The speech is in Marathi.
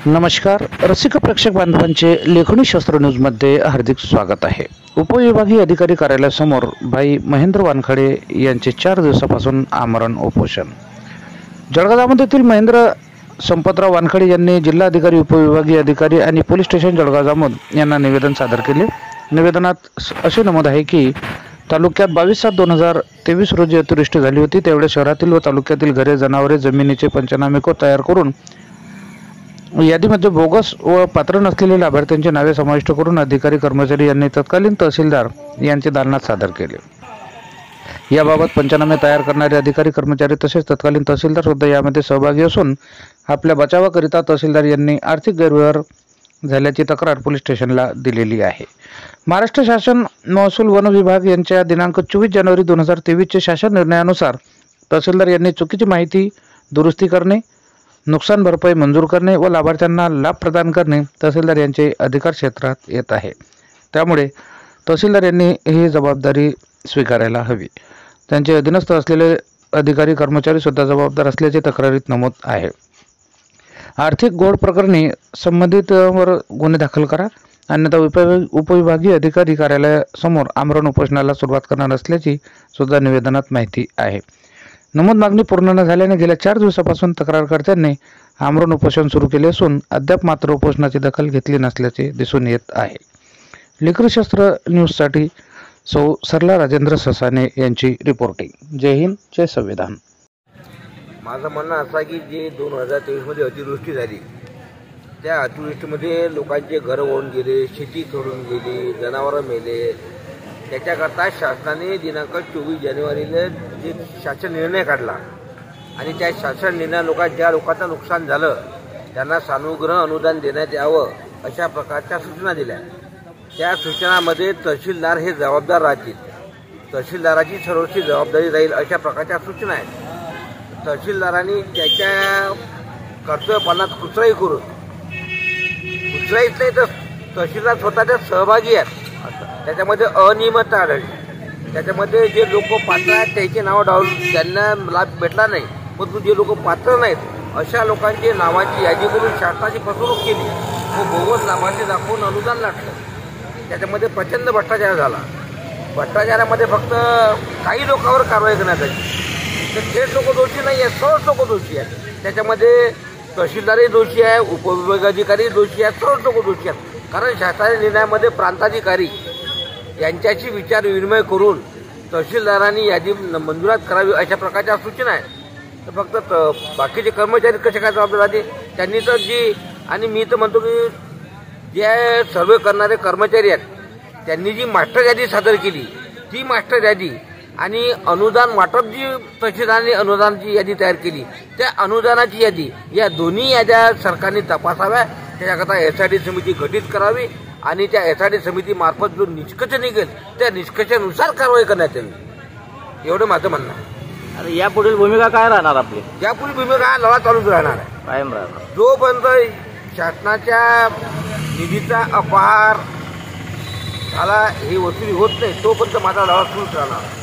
नमस्कार रसिक प्रेक्षक बांधवांचे लेखणी शास्त्र न्यूजमध्ये हार्दिक स्वागत आहे। उपविभागीय अधिकारी कार्यालयासमोर भाई महेंद्र वानखडे यांचे 4 दिवसापासून आमरण उपोषण। जळगाव जामोदमधील महेंद्र संपतराव वानखडे यांनी जिल्हाधिकारी, उपविभागीय अधिकारी आणि पोलीस स्टेशन जळगाव जामोद यांना निवेदन सादर केले। निवेदनात असे नमूद आहे की तालुक्यात 22/7/2023 रोजी अतिवृष्टी झाली होती। त्यावेळी शहरातील व तालुक्यातील घरे, जनावरे, जमिनीचे पंचनामे तयार करून यादीमध्ये बोगस व पात्र नसलेल्या लाभार्थ्यांची नावे समाविष्ट करून अधिकारी कर्मचारी यांनी तत्कालीन तहसीलदार यांचे दालनात सादर केले। याबाबत पंचनामे तयार करणारे अधिकारी कर्मचारी तसेच तत्कालीन तहसीलदार सुद्धा यामध्ये सहभागी असून आपल्या बचावाकरिता तहसीलदार यांनी आर्थिक गैरव्यवहार झाल्याची तक्रार पोलीस स्टेशनला दिलेली आहे। महाराष्ट्र शासन महसूल वन विभाग यांच्या दिनांक 24 जानेवारी 2023 चे शासन निर्णयानुसार तहसीलदार यांनी चुकीची माहिती दुरुस्ती करणे, नुकसान भरपाई मंजूर करणे व लाभार्थ्यांना लाभ प्रदान करणे तहसीलदार यांचे अधिकार क्षेत्रात येत आहे। त्यामुळे तहसीलदार यांनी ही जबाबदारी स्वीकारायला हवी। त्यांचे अधीनस्थ असलेले अधिकारी कर्मचारी सुद्धा जबाबदार असल्याचे तक्रारीत नमूद आहे। आर्थिक घोळ प्रकरणी संबंधितवर गुन्हे दाखल करा, अन्यथा उपविभागीय अधिकारी कार्यालयासमोर आमरण उपोषणाला सुरुवात करणार असल्याची सुद्धा निवेदनात माहिती आहे। नमूद मागणी पूर्ण न झाल्याने गेल्या 4 दिवसापासून तक्रारकर्त्यांनी आमरण उपोषण सुरू केले असून अद्याप मात्र उपोषणाची दखल घेतली नसल्याचे दिसून येत आहे। लेकरशास्त्र न्यूजसाठी सौ सरला राजेंद्र ससाने यांची रिपोर्टिंग। जय हिंद, जय संविधान। माझं म्हणणं असं की जे 2023 मध्ये अतिवृष्टी झाली, त्या अतिवृष्टीमध्ये लोकांचे घर वाहून गेले, शेती सोडून गेली, जनावरं मेले। त्याच्याकरता शासनाने दिनांक 24 जानेवारीला जे शासन निर्णय काढला आणि त्या शासन निर्णय ज्या लोकांचं नुकसान झालं त्यांना सानुग्रह अनुदान देण्यात यावं अशा प्रकारच्या सूचना दिल्या। त्या सूचनामध्ये तहसीलदार हे जबाबदार राहतील, तहसीलदाराची सर्वोच्च जबाबदारी राहील अशा प्रकारच्या सूचना आहेत। तहसीलदारांनी त्याच्या कर्तव्यपालनात कुचराई करून, कुचराईच नाही तर तहसीलदार स्वतःच्या सहभागी आहेत, त्याच्यामध्ये अनियमितता आढळली। त्याच्यामध्ये जे लोक पात्र आहेत त्याचे नाव डावलून त्यांना लाभ भेटला नाही, परंतु जे लोक पात्र नाहीत अशा लोकांची नावाची यादी करून शासनाची फसवणूक केली व बोगस लाभार्थी दाखवून अनुदान लाटलं। त्याच्यामध्ये प्रचंड भ्रष्टाचार झाला। भ्रष्टाचारामध्ये फक्त काही लोकांवर कारवाई करण्यात आली, तर थेट लोक दोषी नाही आहेत, सर्वच लोक दोषी आहेत। त्याच्यामध्ये तहसीलदारही दोषी आहे, उपविभागाधिकारी दोषी आहेत, सर्वच लोक दोषी आहेत। कारण शासनाच्या निर्णयामध्ये प्रांताधिकारी यांच्याशी विचार विनिमय करून तहसीलदारांनी यादी मंजुरात करावी अशा प्रकारच्या सूचना आहेत। तर फक्त बाकीचे कर्मचारी कसे काय जबाबदार राहते त्यांनी तर जी, आणि मी तर म्हणतो की जे सर्वे करणारे कर्मचारी आहेत त्यांनी जी मास्टर यादी सादर केली ती मास्टर यादी आणि अनुदान वाटप जी तहसीलदारांनी अनुदानाची यादी तयार केली त्या अनुदानाची यादी या दोन्ही याद्या सरकारने तपासाव्या। त्याच्याकरता SIT समिती गठीत करावी आणि त्या SIT समितीमार्फत जो निष्कर्ष निघेल त्या निष्कर्षानुसार कारवाई करण्यात यावी, एवढं माझं म्हणणं आहे। आणि यापुढील भूमिका काय राहणार आपली? यापुढील भूमिका लढा चालूच राहणार आहे, कायम राहणार। जोपर्यंत शासनाच्या निधीचा अपहार झाला, ही वसुली होत नाही तोपर्यंत माझा लढा सुरूच राहणार।